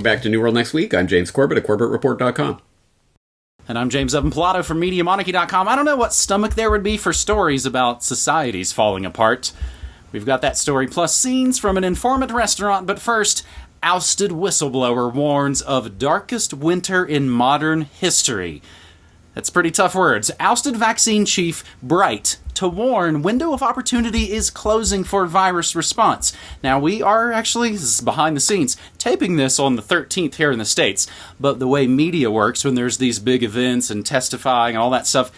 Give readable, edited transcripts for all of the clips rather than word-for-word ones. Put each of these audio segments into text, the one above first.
Welcome back to New World Next Week. I'm James Corbett at CorbettReport.com. And I'm James Evan Pilato from MediaMonarchy.com. I don't know what stomach there would be for stories about societies falling apart. We've got that story plus scenes from an informant restaurant, but first, ousted whistleblower warns of darkest winter in modern history. That's pretty tough words. Ousted vaccine chief Bright to warn window of opportunity is closing for virus response. Now, we are actually, this is behind the scenes, taping this on the 13th here in the States, but the way media works when there's these big events and testifying and all that stuff,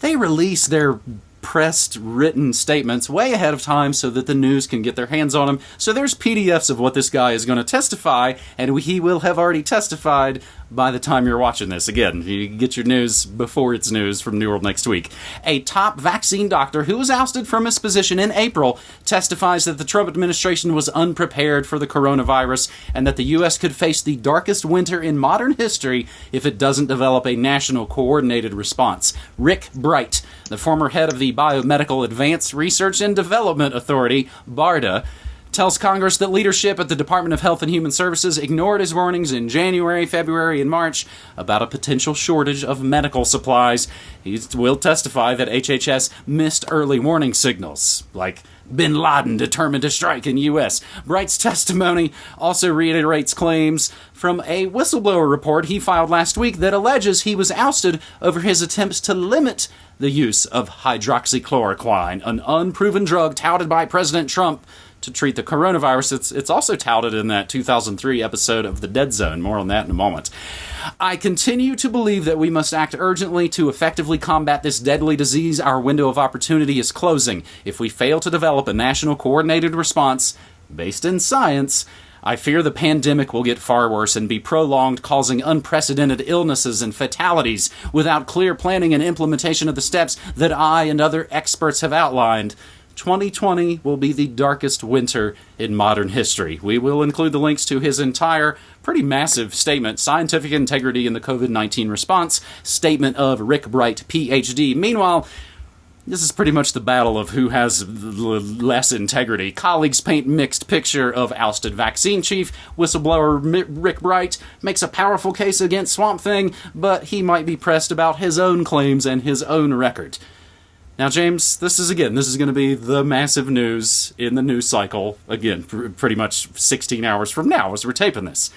they release their pressed written statements way ahead of time so that the news can get their hands on them. So there's PDFs of what this guy is going to testify, and he will have already testified by the time you're watching this. Again, you get your news before it's news from New World Next Week. A top vaccine doctor who was ousted from his position in April testifies that the Trump administration was unprepared for the coronavirus and that the U.S. could face the darkest winter in modern history if it doesn't develop a national coordinated response. Rick Bright, the former head of the Biomedical Advanced Research and Development Authority, BARDA, tells Congress that leadership at the Department of Health and Human Services ignored his warnings in January, February, and March about a potential shortage of medical supplies. He will testify that HHS missed early warning signals, like Bin Laden determined to strike in U.S. Bright's testimony also reiterates claims from a whistleblower report he filed last week that alleges he was ousted over his attempts to limit the use of hydroxychloroquine, an unproven drug touted by President Trump to treat the coronavirus. It's also touted in that 2003 episode of The Dead Zone. More on that in a moment. I continue to believe that we must act urgently to effectively combat this deadly disease. Our window of opportunity is closing. If we fail to develop a national coordinated response based in science, I fear the pandemic will get far worse and be prolonged, causing unprecedented illnesses and fatalities without clear planning and implementation of the steps that I and other experts have outlined. 2020 will be the darkest winter in modern history. We will include the links to his entire, pretty massive statement, Scientific Integrity in the COVID-19 Response, statement of Rick Bright, Ph.D. Meanwhile, this is pretty much the battle of who has less integrity. Colleagues paint mixed picture of ousted vaccine chief. Whistleblower Rick Bright makes a powerful case against Swamp Thing, but he might be pressed about his own claims and his own record. Now, James, this is going to be the massive news in the news cycle, again, pretty much 16 hours from now as we're taping this.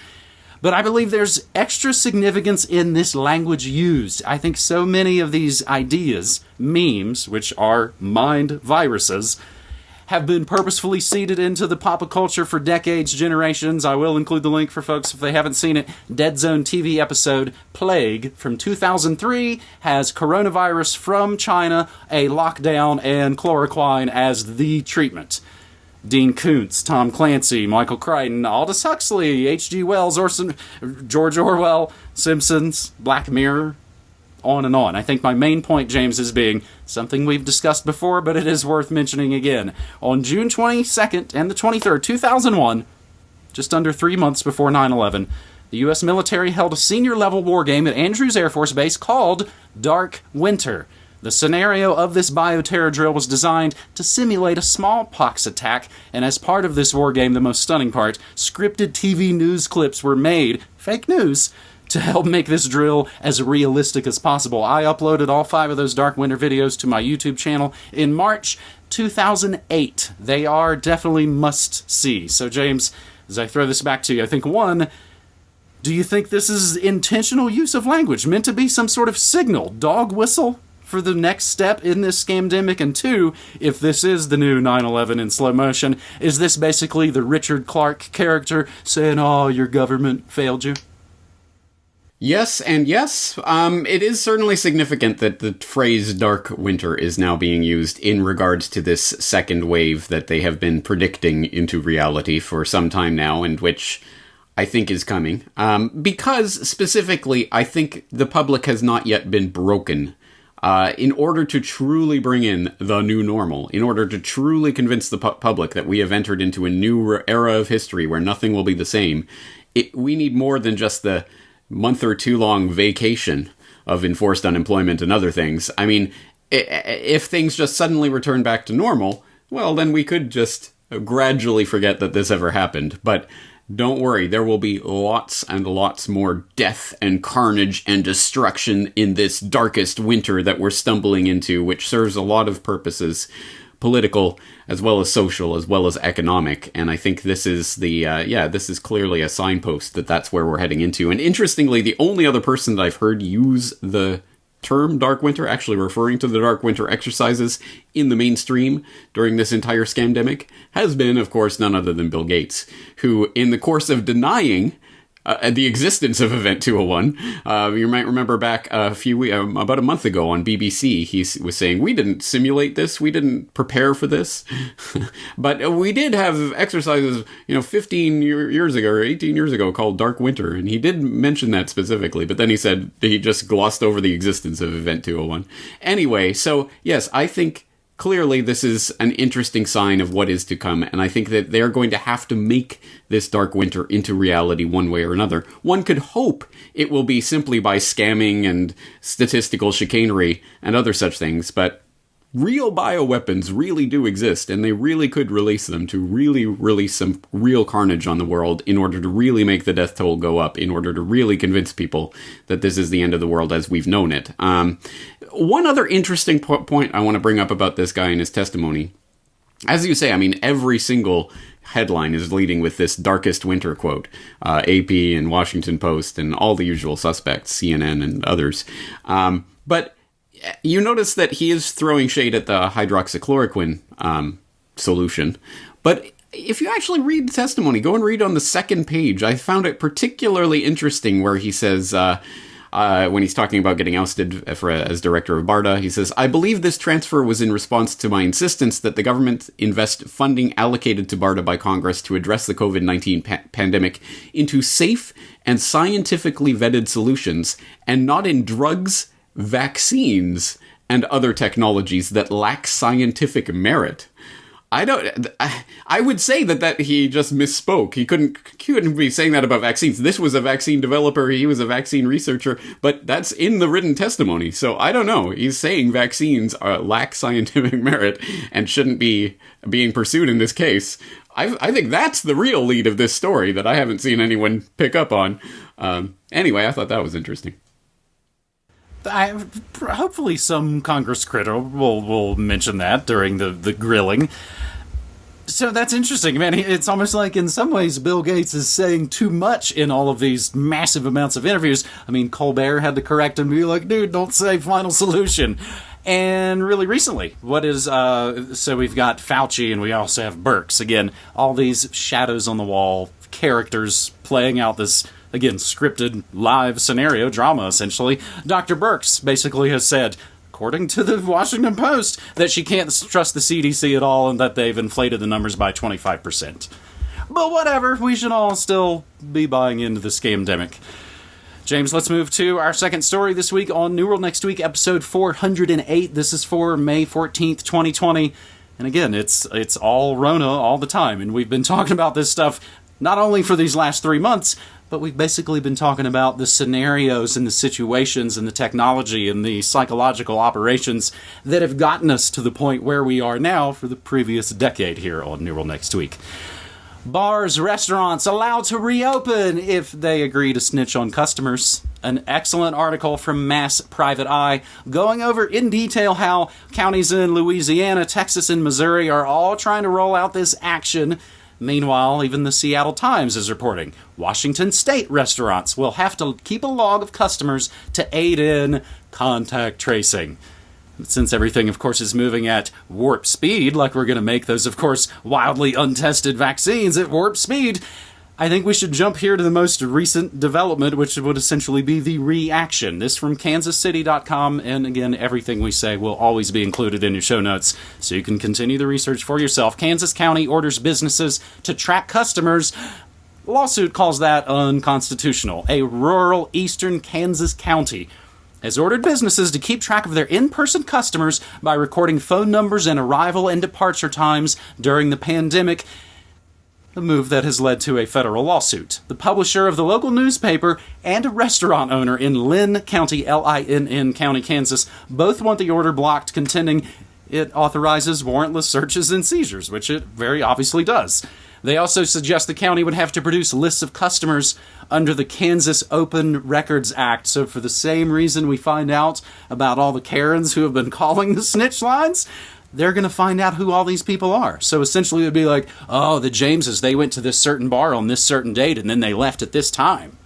But I believe there's extra significance in this language used. I think so many of these ideas, memes, which are mind viruses, have been purposefully seeded into the pop culture for decades, generations. I will include the link for folks if they haven't seen it. Dead Zone TV episode Plague from 2003 has coronavirus from China, a lockdown, and chloroquine as the treatment. Dean Koontz, Tom Clancy, Michael Crichton, Aldous Huxley, H.G. Wells, George Orwell, Simpsons, Black Mirror, on and on. I think my main point, James, is being something we've discussed before, but it is worth mentioning again. On June 22nd and the 23rd, 2001, just under 3 months before 9/11, the U.S. military held a senior-level war game at Andrews Air Force Base called Dark Winter. The scenario of this bioterror drill was designed to simulate a smallpox attack, and as part of this war game, the most stunning part, scripted TV news clips were made, fake news, to help make this drill as realistic as possible. I uploaded all 5 of those Dark Winter videos to my YouTube channel in March 2008. They are definitely must-see. So, James, as I throw this back to you, I think, one, do you think this is intentional use of language, meant to be some sort of signal, dog whistle, for the next step in this scamdemic? And 2, if this is the new 9/11 in slow motion, is this basically the Richard Clarke character saying, oh, your government failed you? Yes and yes. It is certainly significant that the phrase dark winter is now being used in regards to this second wave that they have been predicting into reality for some time now, and which I think is coming. Because, specifically, I think the public has not yet been broken. In order to truly bring in the new normal, in order to truly convince the public that we have entered into a new era of history where nothing will be the same, we need more than just the month or 2 long vacation of enforced unemployment and other things. I mean, if things just suddenly return back to normal, well, then we could just gradually forget that this ever happened. But don't worry, there will be lots and lots more death and carnage and destruction in this darkest winter that we're stumbling into, which serves a lot of purposes, political as well as social as well as economic. And I think this is this is clearly a signpost that that's where we're heading into. And interestingly, the only other person that I've heard use the term Dark Winter, actually referring to the Dark Winter exercises in the mainstream during this entire scamdemic, has been, of course, none other than Bill Gates, who, in the course of denying the existence of Event 201, you might remember back about a month ago on BBC, he was saying, we didn't simulate this, we didn't prepare for this, but we did have exercises, 15 years ago or 18 years ago called Dark Winter, and he did mention that specifically, but then he said he just glossed over the existence of Event 201. Anyway, so yes, I think clearly this is an interesting sign of what is to come, and I think that they're going to have to make this Dark Winter into reality one way or another. One could hope it will be simply by scamming and statistical chicanery and other such things, but real bioweapons really do exist, and they really could release them to really release some real carnage on the world in order to really make the death toll go up, in order to really convince people that this is the end of the world as we've known it. One other interesting point I want to bring up about this guy and his testimony. As you say, I mean, every single headline is leading with this darkest winter quote. AP and Washington Post and all the usual suspects, CNN and others. But you notice that he is throwing shade at the hydroxychloroquine solution. But if you actually read the testimony, go and read on the second page. I found it particularly interesting where he says, when he's talking about getting ousted as director of BARDA, he says, I believe this transfer was in response to my insistence that the government invest funding allocated to BARDA by Congress to address the COVID-19 pandemic into safe and scientifically vetted solutions, and not in drugs, vaccines, and other technologies that lack scientific merit. I would say that he just misspoke. He couldn't be saying that about vaccines. This was a vaccine developer, he was a vaccine researcher, but that's in the written testimony. So I don't know. He's saying vaccines lack scientific merit and shouldn't be being pursued in this case. I think that's the real lead of this story that I haven't seen anyone pick up on. Anyway, I thought that was interesting. Hopefully some Congress critter will mention that during the grilling. So that's interesting, man. It's almost like in some ways Bill Gates is saying too much in all of these massive amounts of interviews. I mean, Colbert had to correct him and be like, dude, don't say final solution. And really recently, so we've got Fauci and we also have Birx. Again, all these shadows on the wall, characters playing out this, again, scripted live scenario, drama essentially. Dr. Birx basically has said, according to the Washington Post, that she can't trust the CDC at all and that they've inflated the numbers by 25%. But whatever, we should all still be buying into the scamdemic. James, let's move to our second story this week on New World Next Week, episode 408. This is for May 14th, 2020. And again, it's all Rona all the time. And we've been talking about this stuff not only for these last 3 months, but we've basically been talking about the scenarios and the situations and the technology and the psychological operations that have gotten us to the point where we are now for the previous decade here on New World Next Week. Bars, restaurants allowed to reopen if they agree to snitch on customers. An excellent article from Mass Private Eye going over in detail how counties in Louisiana, Texas, and Missouri are all trying to roll out this action. Meanwhile, even the Seattle Times is reporting Washington state restaurants will have to keep a log of customers to aid in contact tracing. Since everything, of course, is moving at warp speed, like we're going to make those, of course, wildly untested vaccines at warp speed, I think we should jump here to the most recent development, which would essentially be the reaction. This from kansascity.com, and again, everything we say will always be included in your show notes, so you can continue the research for yourself. Kansas County orders businesses to track customers. Lawsuit calls that unconstitutional. A rural eastern Kansas county has ordered businesses to keep track of their in-person customers by recording phone numbers and arrival and departure times during the pandemic, a move that has led to a federal lawsuit. The publisher of the local newspaper and a restaurant owner in Linn County, Linn County, Kansas, both want the order blocked, contending it authorizes warrantless searches and seizures, which it very obviously does. They also suggest the county would have to produce lists of customers under the Kansas Open Records Act. So for the same reason we find out about all the Karens who have been calling the snitch lines, they're going to find out who all these people are. So essentially it would be like, oh, the Jameses, they went to this certain bar on this certain date and then they left at this time.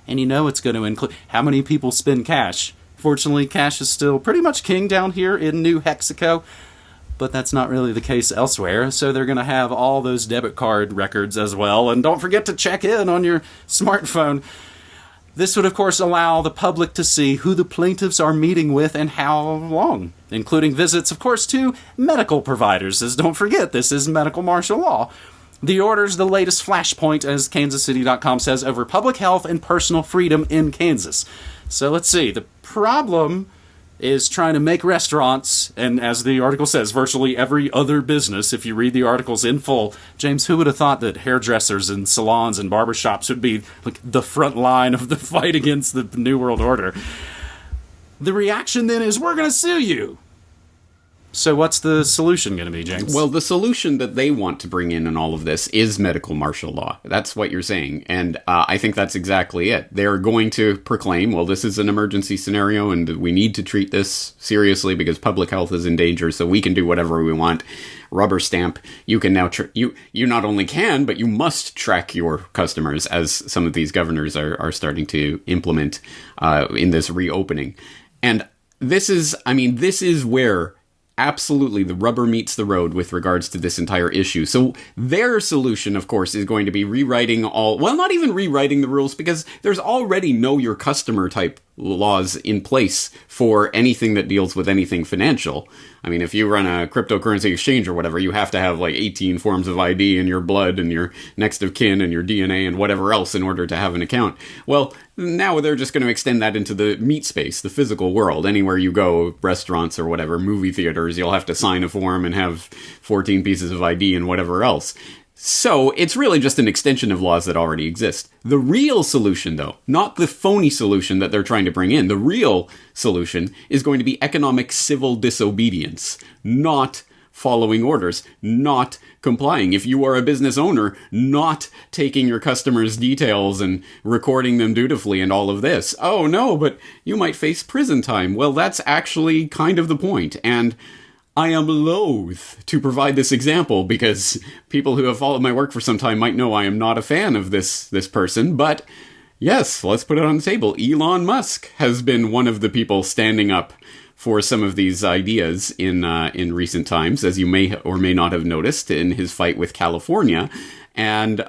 And you know it's going to include how many people spend cash. Fortunately, cash is still pretty much king down here in New Mexico, but that's not really the case elsewhere. So they're going to have all those debit card records as well. And don't forget to check in on your smartphone. This would, of course, allow the public to see who the plaintiffs are meeting with and how long, including visits, of course, to medical providers, as don't forget, this is medical martial law. The order's the latest flashpoint, as KansasCity.com says, over public health and personal freedom in Kansas. So let's see. The problem is trying to make restaurants, and as the article says, virtually every other business, if you read the articles in full. James, who would have thought that hairdressers and salons and barbershops would be like the front line of the fight against the New World Order? The reaction then is, we're going to sue you. So what's the solution going to be, James? Well, the solution that they want to bring in all of this is medical martial law. That's what you're saying. And I think that's exactly it. They're going to proclaim, well, this is an emergency scenario and we need to treat this seriously because public health is in danger, so we can do whatever we want. Rubber stamp. You can now, you not only can, but you must track your customers, as some of these governors are starting to implement in this reopening. And this is where absolutely the rubber meets the road with regards to this entire issue. So their solution, of course, is going to be rewriting not even rewriting the rules, because there's already know your customer type laws in place for anything that deals with anything financial. I mean, if you run a cryptocurrency exchange or whatever, you have to have like 18 forms of ID and your blood and your next of kin and your DNA and whatever else in order to have an account. Well, now they're just going to extend that into the meat space, the physical world. Anywhere you go, restaurants or whatever, movie theaters, you'll have to sign a form and have 14 pieces of ID and whatever else. So it's really just an extension of laws that already exist. The real solution, though, not the phony solution that they're trying to bring in, the real solution is going to be economic civil disobedience, not following orders, not complying. If you are a business owner, not taking your customers' details and recording them dutifully and all of this. Oh no, but you might face prison time. Well, that's actually kind of the point. And I am loath to provide this example because people who have followed my work for some time might know I am not a fan of this person, but yes, let's put it on the table. Elon Musk has been one of the people standing up for some of these ideas in recent times, as you may or may not have noticed in his fight with California. And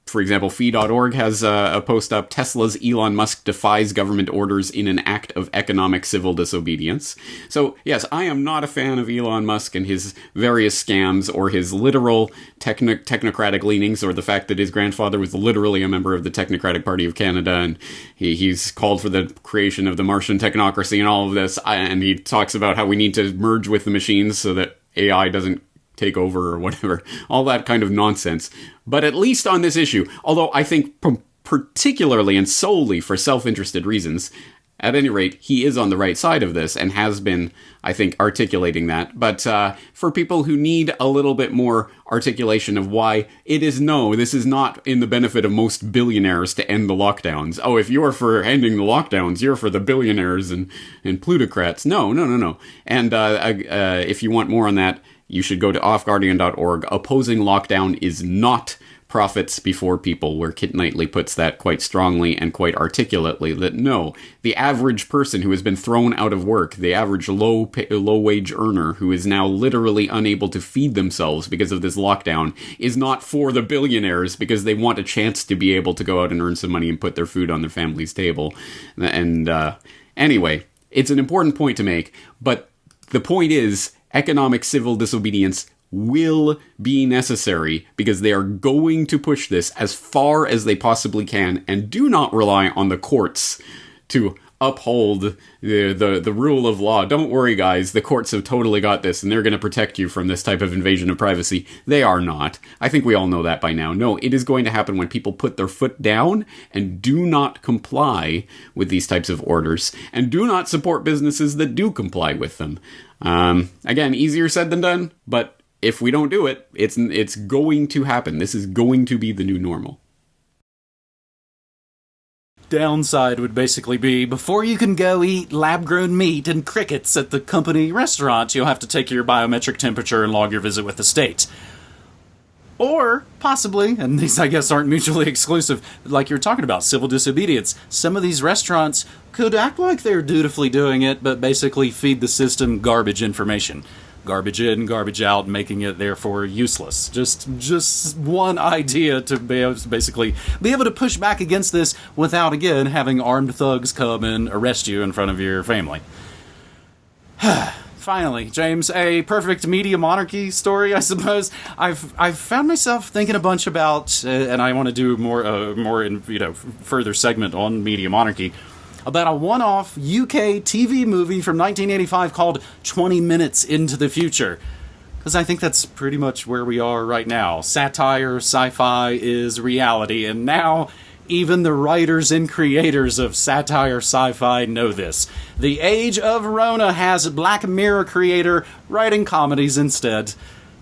for example, Fee.org has a post up, Tesla's Elon Musk defies government orders in an act of economic civil disobedience. So, yes, I am not a fan of Elon Musk and his various scams or his literal technocratic leanings, or the fact that his grandfather was literally a member of the Technocratic Party of Canada, and he's called for the creation of the Martian technocracy and all of this, and he talks about how we need to merge with the machines so that AI doesn't take over or whatever, all that kind of nonsense. But at least on this issue, although I think particularly and solely for self-interested reasons, at any rate, he is on the right side of this and has been, I think, articulating that. But for people who need a little bit more articulation of why this is not in the benefit of most billionaires to end the lockdowns. Oh, if you're for ending the lockdowns, you're for the billionaires and plutocrats. No. And if you want more on that, you should go to offguardian.org. Opposing lockdown is not profits before people, where Kit Knightley puts that quite strongly and quite articulately, that no, the average person who has been thrown out of work, the average low-wage earner who is now literally unable to feed themselves because of this lockdown, is not for the billionaires because they want a chance to be able to go out and earn some money and put their food on their family's table. And anyway, it's an important point to make, but the point is, economic civil disobedience will be necessary because they are going to push this as far as they possibly can, and do not rely on the courts to uphold the rule of law. Don't worry, guys, the courts have totally got this and they're going to protect you from this type of invasion of privacy. They are not. I think we all know that by now. No, it is going to happen when people put their foot down and do not comply with these types of orders, and do not support businesses that do comply with them. Again, easier said than done, but if we don't do it, it's going to happen. This is going to be the new normal. Downside would basically be, before you can go eat lab-grown meat and crickets at the company restaurant, you'll have to take your biometric temperature and log your visit with the state. Or, possibly, and these I guess aren't mutually exclusive, like you're talking about, civil disobedience, some of these restaurants could act like they're dutifully doing it, but basically feed the system garbage information. Garbage in, garbage out, making it therefore useless. Just one idea to be able to basically be able to push back against this without, again, having armed thugs come and arrest you in front of your family. Finally, James, a perfect media monarchy story, I suppose. I've found myself thinking a bunch about, and I want to do more in further segment on media monarchy, about a one-off UK TV movie from 1985 called 20 Minutes into the Future. Because I think that's pretty much where we are right now. Satire, sci-fi is reality, and now even the writers and creators of satire sci-fi know this. The age of Rona has Black Mirror creator writing comedies instead.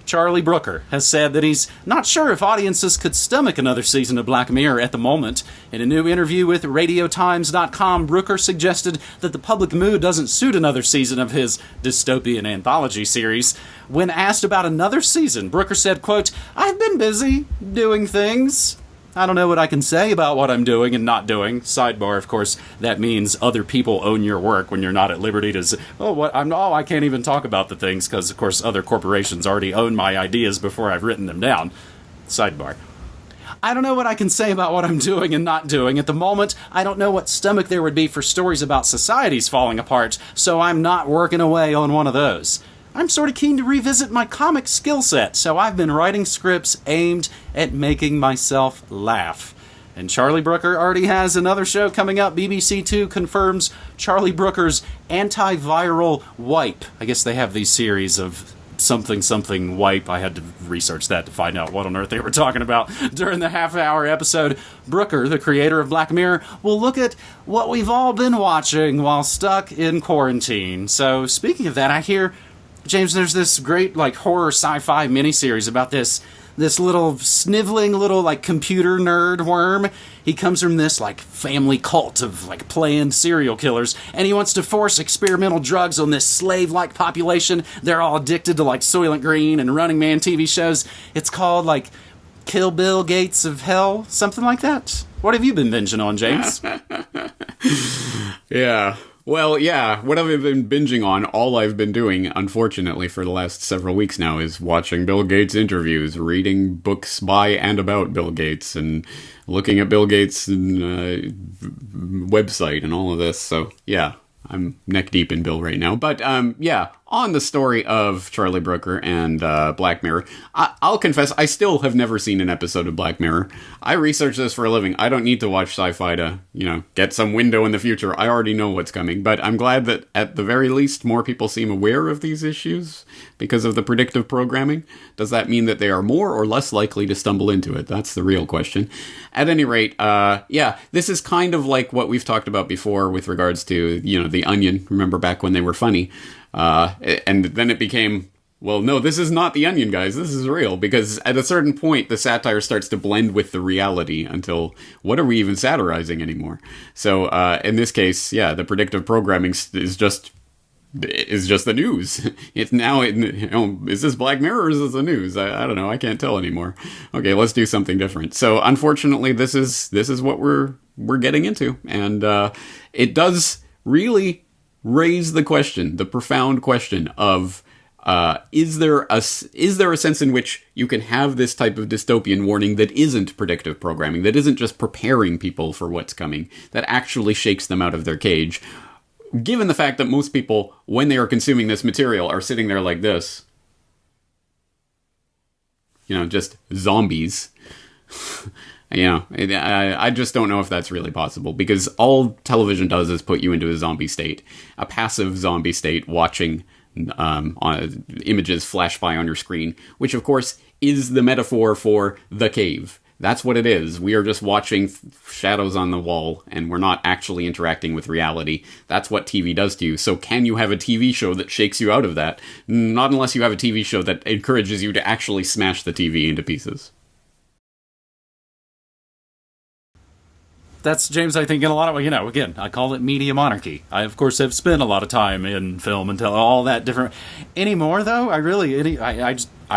Charlie Brooker has said that he's not sure if audiences could stomach another season of Black Mirror at the moment. In a new interview with RadioTimes.com, Brooker suggested that the public mood doesn't suit another season of his dystopian anthology series. When asked about another season, Brooker said, quote, "I've been busy doing things. I don't know what I can say about what I'm doing and not doing." Sidebar, of course, that means other people own your work when you're not at liberty to say, I can't even talk about the things because, of course, other corporations already own my ideas before I've written them down. Sidebar. I don't know what I can say about what I'm doing and not doing. At the moment, I don't know what stomach there would be for stories about societies falling apart, so I'm not working away on one of those. I'm sort of keen to revisit my comic skill set, so I've been writing scripts aimed at making myself laugh. And Charlie Brooker already has another show coming up. BBC Two confirms Charlie Brooker's antiviral wipe. I guess they have these series of something wipe. I had to research that to find out what on earth they were talking about during the half-hour episode. Brooker, the creator of Black Mirror, will look at what we've all been watching while stuck in quarantine. So, speaking of that, I hear, James, there's this great, horror sci-fi miniseries about this little sniveling little, computer nerd worm. He comes from this, family cult of, planned serial killers, and he wants to force experimental drugs on this slave-like population. They're all addicted to, Soylent Green and Running Man TV shows. It's called, Kill Bill Gates of Hell, something like that. What have you been binging on, James? Yeah. Well, yeah, what I've been binging on, all I've been doing, unfortunately, for the last several weeks now, is watching Bill Gates interviews, reading books by and about Bill Gates, and looking at Bill Gates' website and all of this. So, yeah, I'm neck deep in Bill right now. But, yeah, on the story of Charlie Brooker and Black Mirror, I'll confess, I still have never seen an episode of Black Mirror. I research this for a living. I don't need to watch sci-fi to, get some window in the future. I already know what's coming. But I'm glad that, at the very least, more people seem aware of these issues because of the predictive programming. Does that mean that they are more or less likely to stumble into it? That's the real question. At any rate, yeah, this is kind of like what we've talked about before with regards to, The Onion. Remember back when they were funny? And then it became, well, no, this is not The Onion, guys. This is real. Because at a certain point, the satire starts to blend with the reality until, what are we even satirizing anymore? So, in this case, yeah, the predictive programming is just the news. It's now, is this Black Mirror or is this the news? I don't know. I can't tell anymore. Okay, let's do something different. So, unfortunately, this is what we're getting into. And, it does really raise the question, the profound question of, is there a sense in which you can have this type of dystopian warning that isn't predictive programming, that isn't just preparing people for what's coming, that actually shakes them out of their cage, given the fact that most people, when they are consuming this material, are sitting there like this, just zombies. I just don't know if that's really possible, because all television does is put you into a zombie state, a passive zombie state, watching images flash by on your screen, which of course is the metaphor for the cave. That's what it is. We are just watching shadows on the wall, and we're not actually interacting with reality. That's what TV does to you. So can you have a TV show that shakes you out of that? Not unless you have a TV show that encourages you to actually smash the TV into pieces. That's, James, I think, in a lot of ways, again, I call it media monarchy. I, of course, have spent a lot of time in film and all that different. Anymore, though, I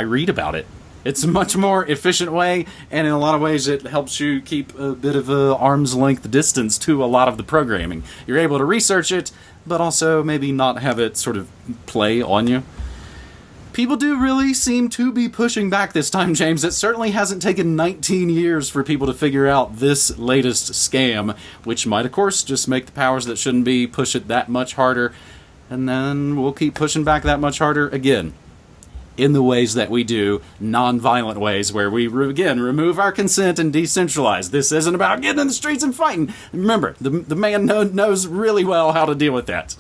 read about it. It's a much more efficient way, and in a lot of ways, it helps you keep a bit of a arm's length distance to a lot of the programming. You're able to research it, but also maybe not have it sort of play on you. People do really seem to be pushing back this time, James. It certainly hasn't taken 19 years for people to figure out this latest scam, which might, of course, just make the powers that shouldn't be push it that much harder, and then we'll keep pushing back that much harder again. In the ways that we do, non-violent ways, where we, again, remove our consent and decentralize. This isn't about getting in the streets and fighting. Remember, the man knows really well how to deal with that.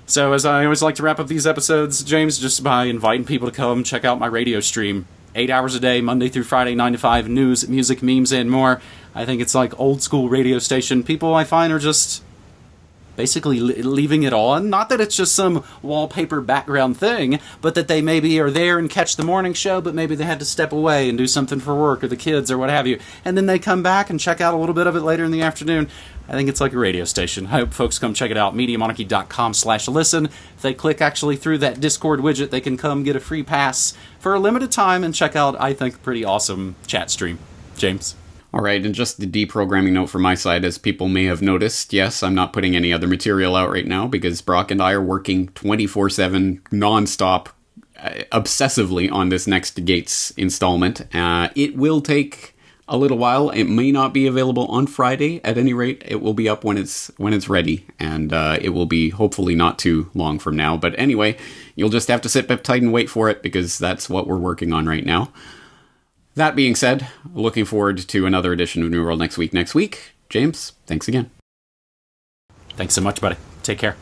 So, as I always like to wrap up these episodes, James, just by inviting people to come check out my radio stream. 8 hours a day, Monday through Friday, 9 to 5, news, music, memes, and more. I think it's like old school radio station. People I find are just basically leaving it on. Not that it's just some wallpaper background thing, but that they maybe are there and catch the morning show, but maybe they had to step away and do something for work or the kids or what have you. And then they come back and check out a little bit of it later in the afternoon. I think it's like a radio station. I hope folks come check it out, MediaMonarchy.com/listen. If they click actually through that Discord widget, they can come get a free pass for a limited time and check out, I think, a pretty awesome chat stream. James? All right, and just the deprogramming note from my side, as people may have noticed, yes, I'm not putting any other material out right now because Brock and I are working 24/7, nonstop, obsessively on this next Gates installment. It will take a little while. It may not be available on Friday. At any rate, it will be up when it's ready, and it will be hopefully not too long from now. But anyway, you'll just have to sit tight and wait for it because that's what we're working on right now. That being said, looking forward to another edition of New World next week. James, thanks again. Thanks so much, buddy. Take care.